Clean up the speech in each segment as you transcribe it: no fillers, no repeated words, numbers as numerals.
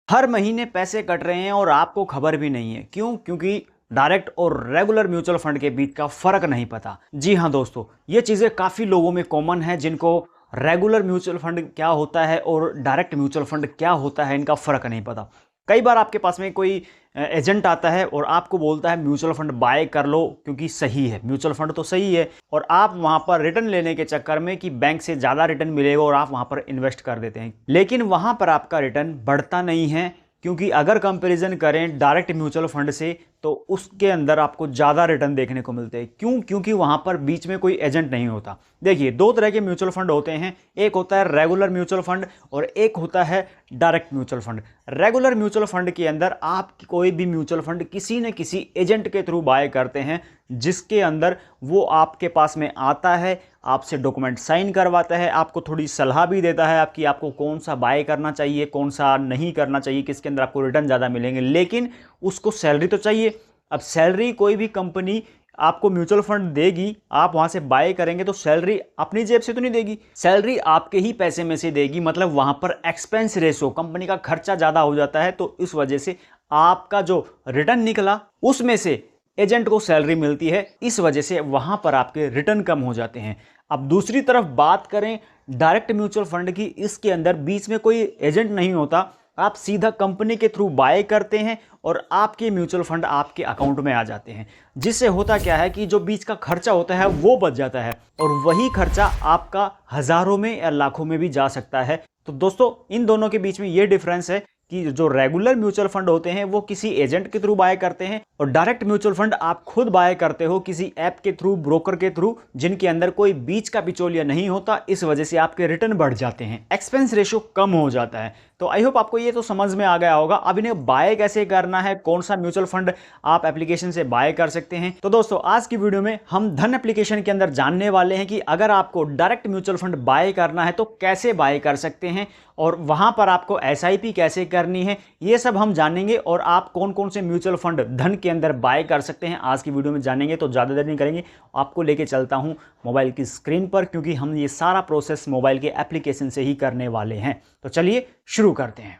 हर महीने पैसे कट रहे हैं और आपको खबर भी नहीं है। क्यों? क्योंकि डायरेक्ट और रेगुलर म्यूचुअल फंड के बीच का फर्क नहीं पता। जी हाँ दोस्तों, ये चीजें काफी लोगों में कॉमन है जिनको रेगुलर म्यूचुअल फंड क्या होता है और डायरेक्ट म्यूचुअल फंड क्या होता है, इनका फर्क नहीं पता। कई बार आपके पास में कोई एजेंट आता है और आपको बोलता है म्यूचुअल फंड बाय कर लो क्योंकि सही है, म्यूचुअल फंड तो सही है, और आप वहां पर रिटर्न लेने के चक्कर में कि बैंक से ज्यादा रिटर्न मिलेगा और आप वहां पर इन्वेस्ट कर देते हैं, लेकिन वहां पर आपका रिटर्न बढ़ता नहीं है। क्योंकि अगर कंपैरिजन करें डायरेक्ट म्यूचुअल फंड से तो उसके अंदर आपको ज़्यादा रिटर्न देखने को मिलते हैं। क्यों? क्योंकि वहां पर बीच में कोई एजेंट नहीं होता। देखिए, दो तरह के म्यूचुअल फंड होते हैं, एक होता है रेगुलर म्यूचुअल फंड और एक होता है direct mutual fund. Regular mutual fund के अंदर आप कोई भी म्यूचुअल फंड किसी न किसी एजेंट के थ्रू बाय करते हैं, जिसके अंदर वो आपके पास में आता है, आपसे डॉक्यूमेंट साइन करवाता है, आपको थोड़ी सलाह भी देता है आपकी आपको कौन सा बाय करना चाहिए, कौन सा नहीं करना चाहिए, किसके अंदर आपको रिटर्न ज़्यादा मिलेंगे, लेकिन उसको सैलरी तो चाहिए। अब सैलरी कोई भी कंपनी आपको म्यूचुअल फंड देगी, आप वहां से बाय करेंगे तो सैलरी अपनी जेब से तो नहीं देगी, सैलरी आपके ही पैसे में से देगी। मतलब वहां पर एक्सपेंस रेशो, कंपनी का खर्चा ज्यादा हो जाता है, तो इस वजह से आपका जो रिटर्न निकला उसमें से एजेंट को सैलरी मिलती है, इस वजह से वहां पर आपके रिटर्न कम हो जाते हैं। अब दूसरी तरफ बात करें डायरेक्ट म्यूचुअल फंड की, इसके अंदर बीच में कोई एजेंट नहीं होता, आप सीधा कंपनी के थ्रू बाय करते हैं और आपके म्यूचुअल फंड आपके अकाउंट में आ जाते हैं, जिससे होता क्या है कि जो बीच का खर्चा होता है वो बच जाता है और वही खर्चा आपका हजारों में या लाखों में भी जा सकता है। तो दोस्तों, इन दोनों के बीच में ये डिफरेंस है कि जो रेगुलर म्यूचुअल फंड होते हैं वो किसी एजेंट के थ्रू बाय करते हैं, और डायरेक्ट म्यूचुअल फंड आप खुद बाय करते हो किसी ऐप के थ्रू, ब्रोकर के थ्रू, जिनके अंदर कोई बीच का बिचौलिया नहीं होता। इस वजह से आपके रिटर्न बढ़ जाते हैं, एक्सपेंस रेशो कम हो जाता है। तो आई होप आपको ये तो समझ में आ गया होगा। अब इन्हें बाय कैसे करना है, कौन सा म्यूचुअल फंड आप एप्लीकेशन से बाय कर सकते हैं। तो दोस्तों, आज की वीडियो में हम धन एप्लीकेशन के अंदर जानने वाले हैं कि अगर आपको डायरेक्ट म्यूचुअल फंड बाय करना है तो कैसे बाय कर सकते हैं, और वहां पर आपको एसआईपी कैसे करनी है, ये सब हम जानेंगे। और आप कौन कौन से म्यूचुअल फंड धन के अंदर बाय कर सकते हैं आज की वीडियो में जानेंगे। तो ज़्यादा देर नहीं करेंगे, आपको लेके चलता हूं मोबाइल की स्क्रीन पर, क्योंकि हम ये सारा प्रोसेस मोबाइल के एप्लीकेशन से ही करने वाले हैं। तो चलिए शुरू करते हैं।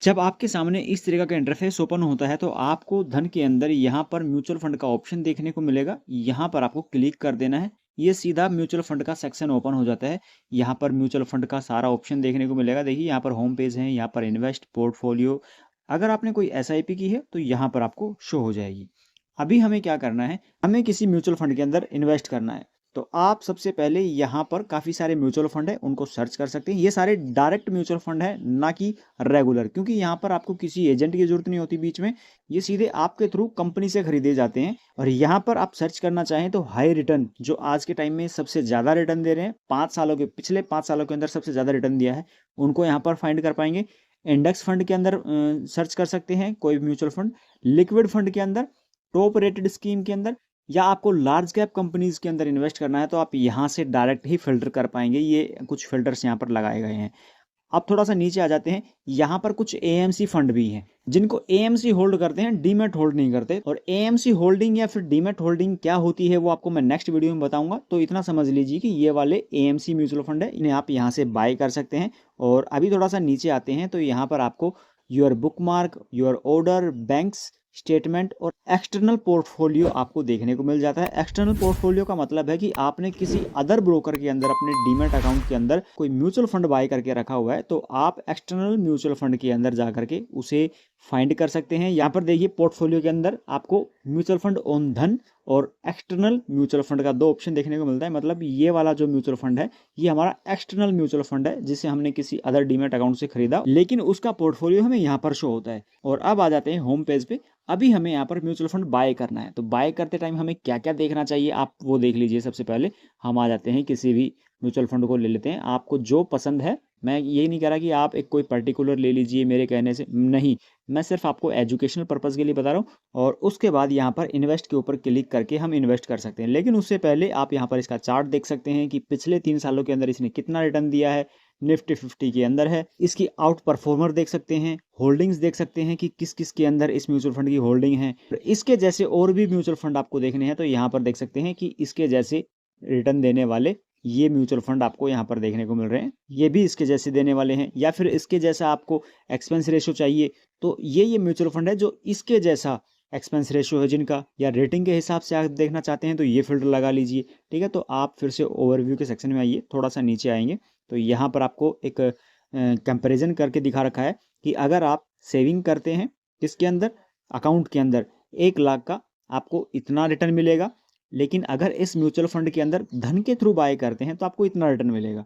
जब आपके सामने इस तरीके का इंटरफेस ओपन होता है तो आपको धन के अंदर यहाँ पर म्यूचुअल फंड का ऑप्शन देखने को मिलेगा। यहाँ पर आपको क्लिक कर देना है, ये सीधा म्यूचुअल फंड का सेक्शन ओपन हो जाता है। यहाँ पर म्यूचुअल फंड का सारा ऑप्शन देखने को मिलेगा। देखिए, यहाँ पर होम पेज है, यहाँ पर इन्वेस्ट, पोर्टफोलियो। अगर आपने कोई एसआईपी की है तो यहाँ पर आपको शो हो जाएगी। अभी हमें क्या करना है, हमें किसी म्यूचुअल फंड के अंदर इन्वेस्ट करना है। तो आप सबसे पहले यहाँ पर काफ़ी सारे म्यूचुअल फंड है, उनको सर्च कर सकते हैं। ये सारे डायरेक्ट म्यूचुअल फंड है, ना कि रेगुलर, क्योंकि यहाँ पर आपको किसी एजेंट की जरूरत नहीं होती बीच में, ये सीधे आपके थ्रू कंपनी से खरीदे जाते हैं। और यहाँ पर आप सर्च करना चाहें तो हाई रिटर्न, जो आज के टाइम में सबसे ज़्यादा रिटर्न दे रहे हैं, 5 सालों के, पिछले 5 सालों के अंदर सबसे ज़्यादा रिटर्न दिया है, उनको यहाँ पर फाइंड कर पाएंगे। इंडेक्स फंड के अंदर सर्च कर सकते हैं कोई म्यूचुअल फंड, लिक्विड फंड के अंदर, टॉप रेटेड स्कीम के अंदर, या आपको लार्ज कैप कंपनीज के अंदर इन्वेस्ट करना है तो आप यहाँ से डायरेक्ट ही फिल्टर कर पाएंगे। ये कुछ फिल्टर्स यहाँ पर लगाए गए हैं। अब थोड़ा सा नीचे आ जाते हैं, यहाँ पर कुछ एएमसी फंड भी हैं, जिनको एएमसी होल्ड करते हैं, डीमैट होल्ड नहीं करते। और एएमसी होल्डिंग या फिर डीमैट होल्डिंग क्या होती है वो आपको मैं नेक्स्ट वीडियो में बताऊंगा। तो इतना समझ लीजिए कि ये वाले एएमसी म्यूचुअल फंड है, इन्हें आप यहाँ से बाय कर सकते हैं। और अभी थोड़ा सा नीचे आते हैं तो यहाँ पर आपको your bookmark, your order, banks statement और एक्सटर्नल पोर्टफोलियो आपको देखने को मिल जाता है। एक्सटर्नल पोर्टफोलियो का मतलब है कि आपने किसी अदर ब्रोकर के अंदर अपने डीमैट अकाउंट के अंदर कोई म्यूचुअल फंड बाय करके रखा हुआ है, तो आप एक्सटर्नल म्यूचुअल फंड के अंदर जा करके उसे फाइंड कर सकते हैं। यहाँ पर देखिए, पोर्टफोलियो के अंदर आपको म्यूचुअल फंड ऑन धन और एक्सटर्नल म्यूचुअल फंड का 2 ऑप्शन देखने को मिलता है। मतलब ये वाला जो म्यूचुअल फंड है ये हमारा एक्सटर्नल म्यूचुअल फंड है, जिसे हमने किसी अदर डीमैट अकाउंट से खरीदा, लेकिन उसका पोर्टफोलियो हमें यहाँ पर शो होता है। और अब आ जाते हैं होम पेज पे। अभी हमें यहाँ पर म्यूचुअल फंड बाय करना है, तो बाय करते टाइम हमें क्या क्या देखना चाहिए आप वो देख लीजिए। सबसे पहले हम आ जाते हैं, किसी भी म्यूचुअल फंड को ले लेते हैं, आपको जो पसंद है। मैं ये नहीं कह रहा कि आप एक कोई पर्टिकुलर ले लीजिए मेरे कहने से, नहीं, मैं सिर्फ आपको एजुकेशनल पर्पज़ के लिए बता रहा हूँ। और उसके बाद यहाँ पर इन्वेस्ट के ऊपर क्लिक करके हम इन्वेस्ट कर सकते हैं। लेकिन उससे पहले आप यहाँ पर इसका चार्ट देख सकते हैं कि पिछले 3 सालों के अंदर इसने कितना रिटर्न दिया है। निफ्टी 50 के अंदर है, इसकी आउट परफॉर्मर देख सकते हैं, होल्डिंग्स देख सकते हैं कि किस किस के अंदर इस म्यूचुअल फंड की होल्डिंग है। इसके जैसे और भी म्यूचुअल फंड आपको देखने हैं तो यहाँ पर देख सकते हैं कि इसके जैसे रिटर्न देने वाले ये म्यूचुअल फंड आपको यहाँ पर देखने को मिल रहे हैं, ये भी इसके जैसे देने वाले हैं। या फिर इसके जैसा आपको एक्सपेंस रेशियो चाहिए तो ये म्यूचुअल फंड है जो इसके जैसा एक्सपेंस रेशियो है जिनका, या रेटिंग के हिसाब से आप देखना चाहते हैं तो ये फिल्टर लगा लीजिए। ठीक है, तो आप फिर से ओवरव्यू के सेक्शन में आइए, थोड़ा सा नीचे आएंगे तो यहाँ पर आपको एक कंपैरिजन करके दिखा रखा है कि अगर आप सेविंग करते हैं किसके अंदर, अकाउंट के अंदर, 1 लाख का आपको इतना रिटर्न मिलेगा, लेकिन अगर इस म्यूचुअल फंड के अंदर धन के थ्रू बाय करते हैं तो आपको इतना रिटर्न मिलेगा।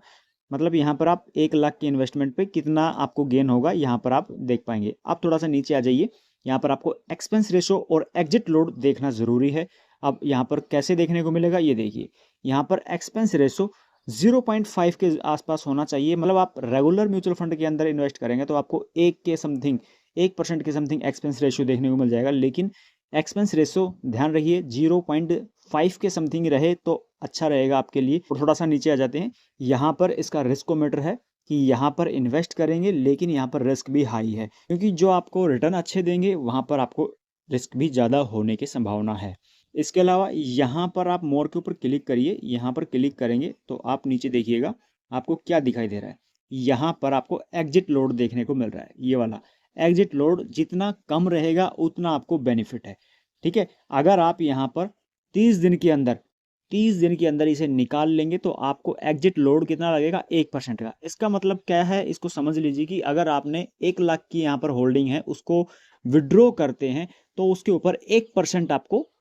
मतलब यहाँ पर आप 1 लाख के इन्वेस्टमेंट पे कितना आपको गेन होगा यहाँ पर आप देख पाएंगे। आप थोड़ा सा नीचे आ जाइए, यहाँ पर आपको एक्सपेंस रेशो और एग्जिट लोड देखना ज़रूरी है। अब यहाँ पर कैसे देखने को मिलेगा, ये देखिए, यहाँ पर एक्सपेंस रेशो 0.5 के आसपास होना चाहिए। मतलब आप रेगुलर म्यूचुअल फंड के अंदर इन्वेस्ट करेंगे तो आपको 1% के समथिंग एक्सपेंस रेशियो देखने को मिल जाएगा, लेकिन एक्सपेंस रेशो ध्यान रखिए 0.5 के समथिंग रहे तो अच्छा रहेगा आपके लिए। और थोड़ा सा नीचे आ जाते हैं, यहाँ पर इसका रिस्कोमीटर है कि यहाँ पर इन्वेस्ट करेंगे लेकिन यहाँ पर रिस्क भी हाई है, क्योंकि जो आपको रिटर्न अच्छे देंगे वहाँ पर आपको रिस्क भी ज़्यादा होने की संभावना है। इसके अलावा यहाँ पर आप मोर के ऊपर क्लिक करिए, यहाँ पर क्लिक करेंगे तो आप नीचे देखिएगा आपको क्या दिखाई दे रहा है। यहाँ पर आपको एग्जिट लोड देखने को मिल रहा है, ये वाला एग्जिट लोड जितना कम रहेगा उतना आपको बेनिफिट है। ठीक है, अगर आप यहाँ पर 30 दिन के अंदर इसे निकाल लेंगे तो आपको एग्जिट लोड कितना लगेगा, 1% का। इसका मतलब क्या है, इसको समझ लीजिए कि अगर आपने 1 लाख की यहाँ पर होल्डिंग है उसको विड्रॉ करते हैं तो उसके ऊपर 1% आपको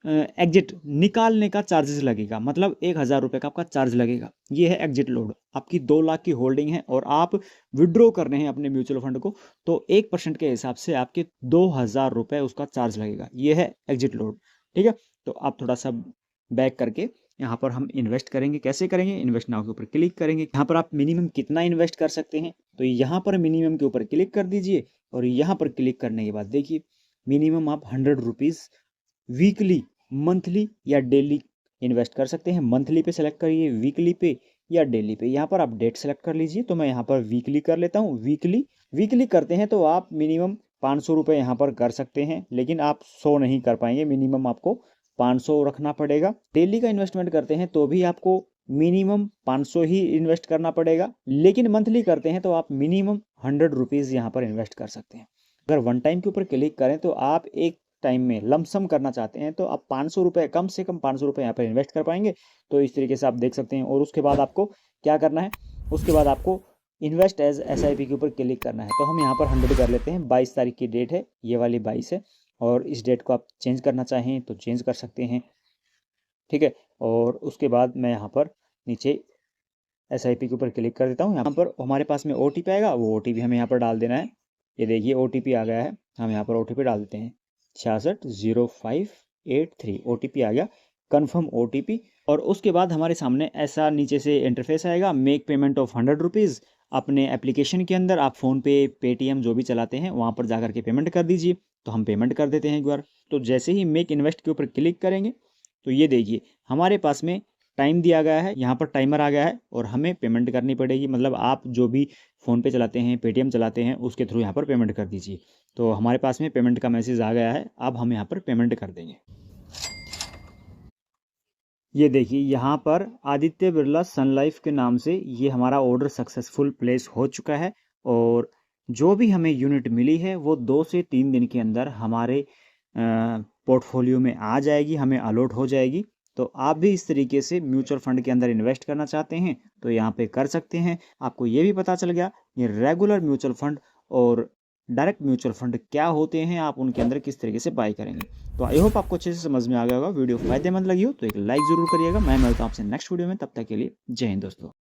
एग्जिट निकालने का चार्जेस लगेगा, मतलब 1,000 रुपये का आपका चार्ज लगेगा। ये है एग्जिट लोड। आपकी 2 लाख की होल्डिंग है और आप विड्रॉ कर रहे हैं अपने म्यूचुअल फंड को, तो 1% के हिसाब से आपके 2,000 रुपये उसका चार्ज लगेगा। ये है एग्जिट लोड। ठीक है, तो आप थोड़ा सा बैक करके यहाँ पर हम इन्वेस्ट करेंगे। कैसे करेंगे, इन्वेस्ट नाउ के ऊपर क्लिक करेंगे। यहाँ पर आप मिनिमम कितना इन्वेस्ट कर सकते हैं, तो यहाँ पर मिनिमम के ऊपर क्लिक कर दीजिए और यहाँ पर क्लिक करने के बाद देखिए मिनिमम आप 100 रुपीज़ वीकली, मंथली या डेली इन्वेस्ट कर सकते हैं। मंथली पे सेलेक्ट करिए, वीकली पे या डेली पे। यहाँ पर आप डेट सेलेक्ट कर लीजिए, तो मैं यहाँ पर वीकली कर लेता हूँ। वीकली करते हैं तो आप मिनिमम 500 रुपये यहाँ पर कर सकते हैं, लेकिन आप 100 नहीं कर पाएंगे, मिनिमम आपको 500 रखना पड़ेगा। डेली का इन्वेस्टमेंट करते हैं तो भी आपको मिनिमम 500 ही इन्वेस्ट करना पड़ेगा, लेकिन मंथली करते हैं तो आप मिनिमम 100 रुपीज़ यहाँ पर इन्वेस्ट कर सकते हैं। अगर वन टाइम के ऊपर क्लिक करें तो आप एक टाइम में लमसम करना चाहते हैं तो आप 500 रुपये, कम से कम 500 रुपये यहाँ पर इन्वेस्ट कर पाएंगे। तो इस तरीके से आप देख सकते हैं। और उसके बाद आपको क्या करना है, उसके बाद आपको इन्वेस्ट एज SIP के ऊपर क्लिक करना है। तो हम यहाँ पर 100 कर लेते हैं। 22 तारीख की डेट है, ये वाली 22 है, और इस डेट को आप चेंज करना चाहें तो चेंज कर सकते हैं। ठीक है, और उसके बाद मैं यहाँ पर नीचे SIP के ऊपर क्लिक कर देता हूँ। यहाँ पर हमारे पास में OTP आएगा, वो OTP हमें यहाँ पर डाल देना है। ये देखिए OTP आ गया है, हम यहाँ पर OTP डाल देते हैं 660583। OTP आ गया, कन्फर्म OTP। और उसके बाद हमारे सामने ऐसा नीचे से इंटरफेस आएगा, मेक पेमेंट ऑफ 100 रुपीज़। अपने एप्लीकेशन के अंदर आप फ़ोनपे, पेटीएम जो भी चलाते हैं वहाँ पर जाकर के पेमेंट कर दीजिए। तो हम पेमेंट कर देते हैं एक बार। तो जैसे ही मेक इन्वेस्ट के ऊपर क्लिक करेंगे तो ये देखिए हमारे पास में टाइम दिया गया है, यहाँ पर टाइमर आ गया है और हमें पेमेंट करनी पड़ेगी। मतलब आप जो भी फ़ोनपे चलाते हैं, पेटीएम चलाते हैं, उसके थ्रू यहाँ पर पेमेंट कर दीजिए। तो हमारे पास में पेमेंट का मैसेज आ गया है, अब हम यहाँ पर पेमेंट कर देंगे। ये देखिए यहाँ पर आदित्य बिरला सन लाइफ के नाम से ये हमारा ऑर्डर सक्सेसफुल प्लेस हो चुका है, और जो भी हमें यूनिट मिली है वो 2 से 3 दिन के अंदर हमारे पोर्टफोलियो में आ जाएगी, हमें अलॉट हो जाएगी। तो आप भी इस तरीके से म्यूचुअल फंड के अंदर इन्वेस्ट करना चाहते हैं तो यहाँ पे कर सकते हैं। आपको ये भी पता चल गया ये रेगुलर म्यूचुअल फंड और डायरेक्ट म्यूचुअल फंड क्या होते हैं, आप उनके अंदर किस तरीके से बाय करेंगे। तो आई होप आपको अच्छे से समझ में आ गया होगा। वीडियो फायदेमंद लगी हो तो एक लाइक जरूर करिएगा। मैं मिलता हूँ आपसे नेक्स्ट वीडियो में, तब तक के लिए जय हिंद दोस्तों।